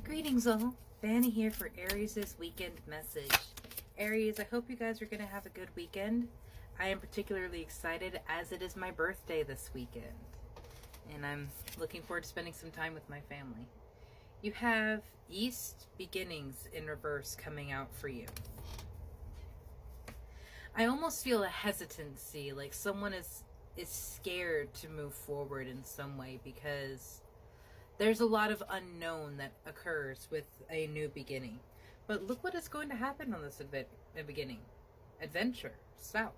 Greetings all, Fanny here for Aries' weekend message. Aries, I hope you guys are going to have a good weekend. I am particularly excited as it is my birthday this weekend. And I'm looking forward to spending some time with my family. You have East Beginnings in reverse coming out for you. I almost feel a hesitancy, like someone is scared to move forward in some way because there's a lot of unknown that occurs with a new beginning. But look what is going to happen on this beginning. Adventure, south.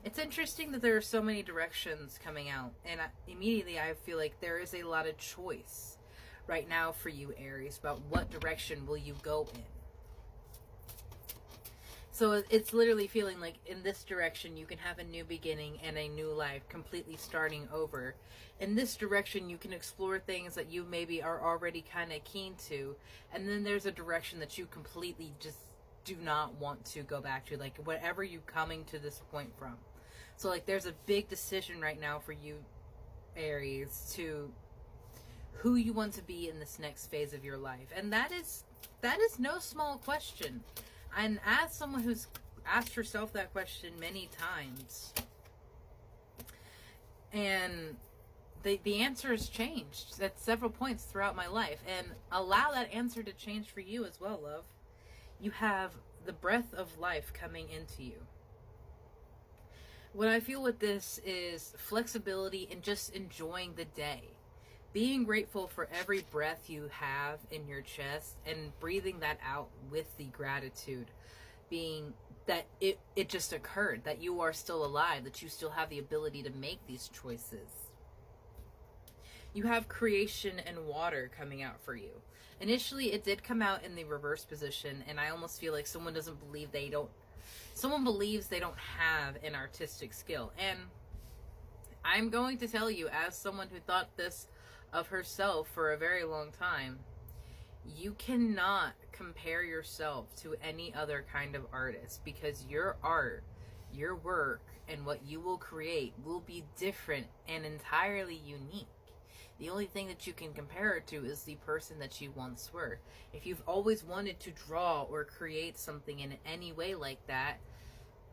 It's interesting that there are so many directions coming out. And immediately I feel like there is a lot of choice right now for you, Aries, about what direction will you go in. So it's literally feeling like in this direction you can have a new beginning and a new life, completely starting over. In this direction you can explore things that you maybe are already kind of keen to. And then there's a direction that you completely just do not want to go back to, like whatever you're coming to this point from. So like there's a big decision right now for you, Aries, to who you want to be in this next phase of your life. And that is no small question. And as someone who's asked herself that question many times, and the answer has changed at several points throughout my life, and allow that answer to change for you as well, love. You have the breath of life coming into you. What I feel with this is flexibility and just enjoying the day. Being grateful for every breath you have in your chest and breathing that out with the gratitude. Being that it just occurred, that you are still alive, that you still have the ability to make these choices. You have creation and water coming out for you. Initially, it did come out in the reverse position, and I almost feel like someone believes they don't have an artistic skill. And I'm going to tell you, as someone who thought this of herself for a very long time, you cannot compare yourself to any other kind of artist, because your art, your work, and what you will create will be different and entirely unique. The only thing that you can compare it to is the person that you once were. If you've always wanted to draw or create something in any way like that,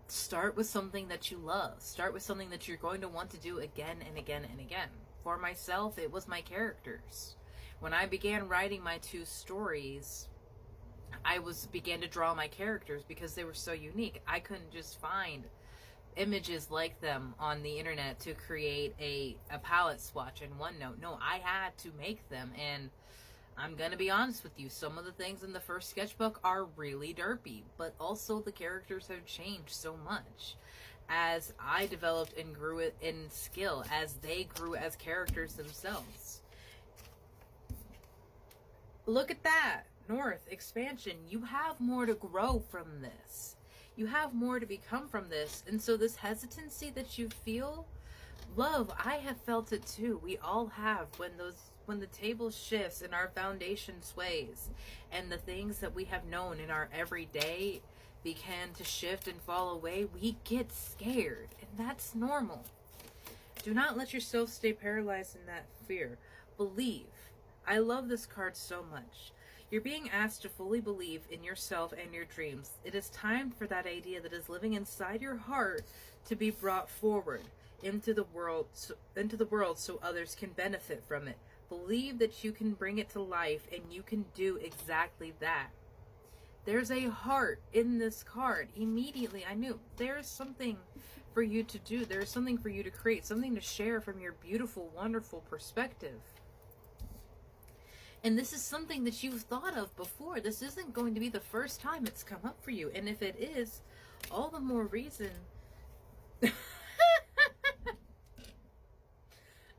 start with something that you love. Start with something that you're going to want to do again and again and again. For myself, it was my characters. When I began writing my 2 stories, I began to draw my characters because they were so unique. I couldn't just find images like them on the internet to create a palette swatch in OneNote. No, I had to make them, and I'm gonna be honest with you, some of the things in the first sketchbook are really derpy, but also the characters have changed so much as I developed and grew it in skill, as they grew as characters themselves. Look at that, North expansion. You have more to grow from this. You have more to become from this. And so this hesitancy that you feel, love, I have felt it too. We all have, when the table shifts and our foundation sways and the things that we have known in our everyday began to shift and fall away, we get scared, and that's normal. Do not let yourself stay paralyzed in that fear. Believe. I love this card so much. You're being asked to fully believe in yourself and your dreams. It is time for that idea that is living inside your heart to be brought forward into the world so others can benefit from it. Believe that you can bring it to life, and you can do exactly that. There's a heart in this card. Immediately I knew there's something for you to do. There's something for you to create, something to share from your beautiful, wonderful perspective. And this is something that you've thought of before. This isn't going to be the first time it's come up for you. And if it is, all the more reason.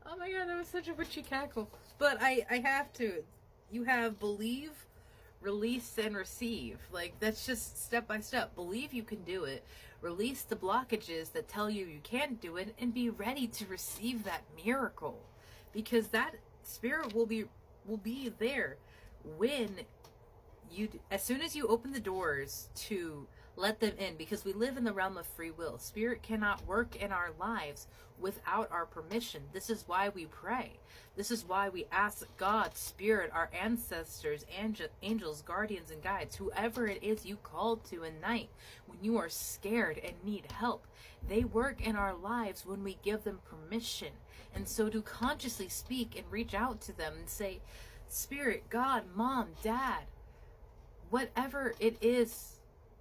Oh my god, that was such a witchy cackle. But I have to. You have believe, release, and receive. Like, that's just step by step. Believe you can do it. Release the blockages that tell you can't do it, and be ready to receive that miracle. Because that spirit will be there when as soon as you open the doors to Let them in, because we live in the realm of free will. Spirit cannot work in our lives without our permission. This is why we pray. This is why we ask God, Spirit, our ancestors, angels, guardians, and guides, whoever it is you call to at night when you are scared and need help. They work in our lives when we give them permission. And so to consciously speak and reach out to them and say, Spirit, God, Mom, Dad, whatever it is,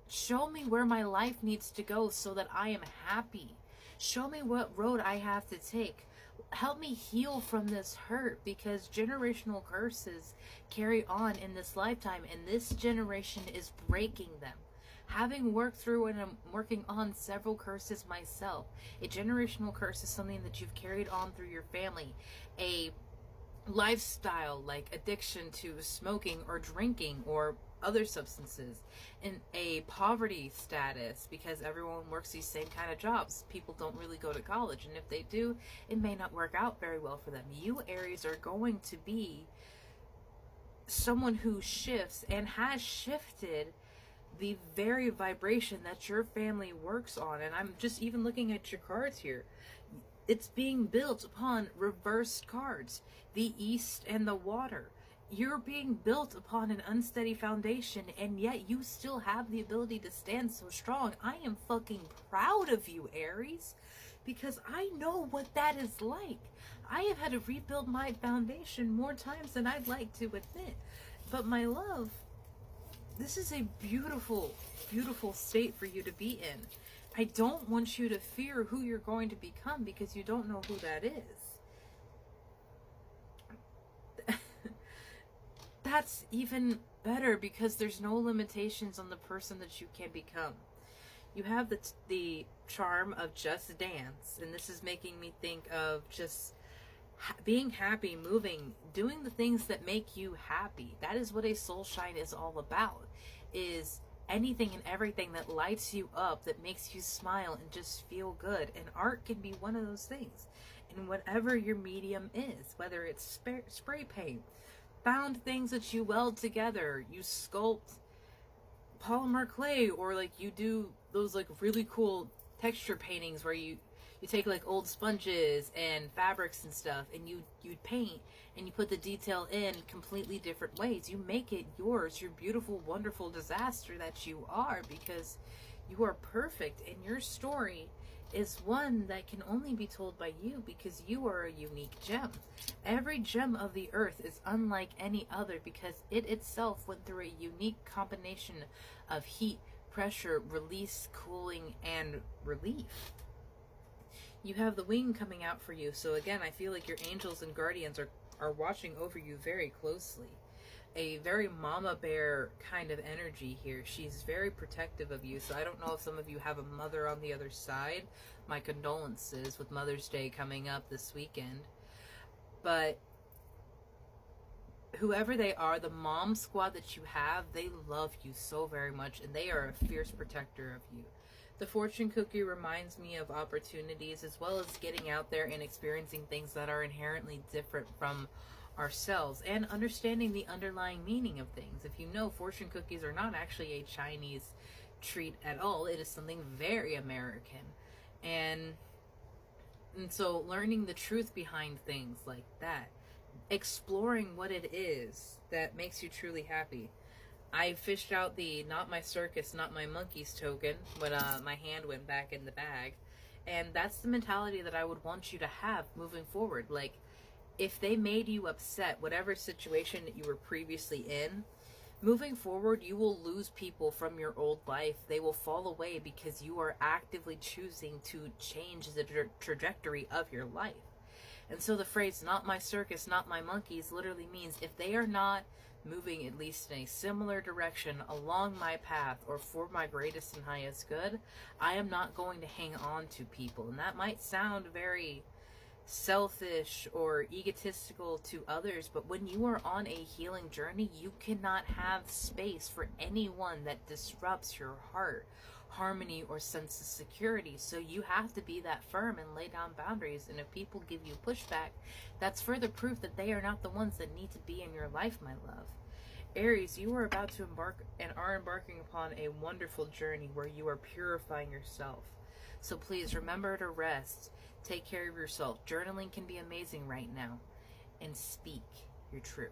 show me where my life needs to go so that I am happy. Show me what road I have to take. Help me heal from this hurt, because generational curses carry on in this lifetime, and this generation is breaking them. Having worked through and I'm working on several curses myself. A generational curse is something that you've carried on through your family. A lifestyle like addiction to smoking or drinking or other substances, in a poverty status because everyone works these same kind of jobs. People don't really go to college, and if they do, it may not work out very well for them. You Aries are going to be someone who shifts and has shifted the very vibration that your family works on. And I'm just even looking at your cards here. It's being built upon reversed cards, the east and the water. You're being built upon an unsteady foundation, and yet you still have the ability to stand so strong. I am fucking proud of you, Aries, because I know what that is like. I have had to rebuild my foundation more times than I'd like to admit. But my love, this is a beautiful, beautiful state for you to be in. I don't want you to fear who you're going to become, because you don't know who that is. That's even better, because there's no limitations on the person that you can become. You have the charm of Just Dance, and this is making me think of just being happy, moving, doing the things that make you happy. That is what a Soulshine is all about, is anything and everything that lights you up, that makes you smile and just feel good. And art can be one of those things. And whatever your medium is, whether it's spray paint, found things that you weld together, you sculpt polymer clay, or like you do those like really cool texture paintings where you take like old sponges and fabrics and stuff, and you paint and you put the detail in completely different ways. You make it yours, your beautiful, wonderful disaster that you are, because you are perfect, and your story is one that can only be told by you, because you are a unique gem. Every gem of the earth is unlike any other, because it itself went through a unique combination of heat, pressure, release, cooling, and relief. You have the wing coming out for you, so again, I feel like your angels and guardians are watching over you very closely. A very mama bear kind of energy here. She's very protective of you. So I don't know if some of you have a mother on the other side. My condolences with Mother's Day coming up this weekend. But whoever they are, the mom squad that you have, they love you so very much, and they are a fierce protector of you. The fortune cookie reminds me of opportunities, as well as getting out there and experiencing things that are inherently different from ourselves, and understanding the underlying meaning of things. If you know, fortune cookies are not actually a Chinese treat at all. It is something very American. And so learning the truth behind things like that, exploring what it is that makes you truly happy. I fished out the not my circus, not my monkeys token when my hand went back in the bag. And that's the mentality that I would want you to have moving forward. Like, if they made you upset, whatever situation that you were previously in, moving forward, you will lose people from your old life. They will fall away because you are actively choosing to change the trajectory of your life. And so the phrase, not my circus, not my monkeys, literally means if they are not moving at least in a similar direction along my path or for my greatest and highest good, I am not going to hang on to people. And that might sound very selfish or egotistical to others, but when you are on a healing journey, you cannot have space for anyone that disrupts your heart, harmony, or sense of security. So you have to be that firm and lay down boundaries. And if people give you pushback, that's further proof that they are not the ones that need to be in your life, my love. Aries, you are about to embark and are embarking upon a wonderful journey where you are purifying yourself. So please remember to rest. Take care of yourself. Journaling can be amazing right now. And speak your truth.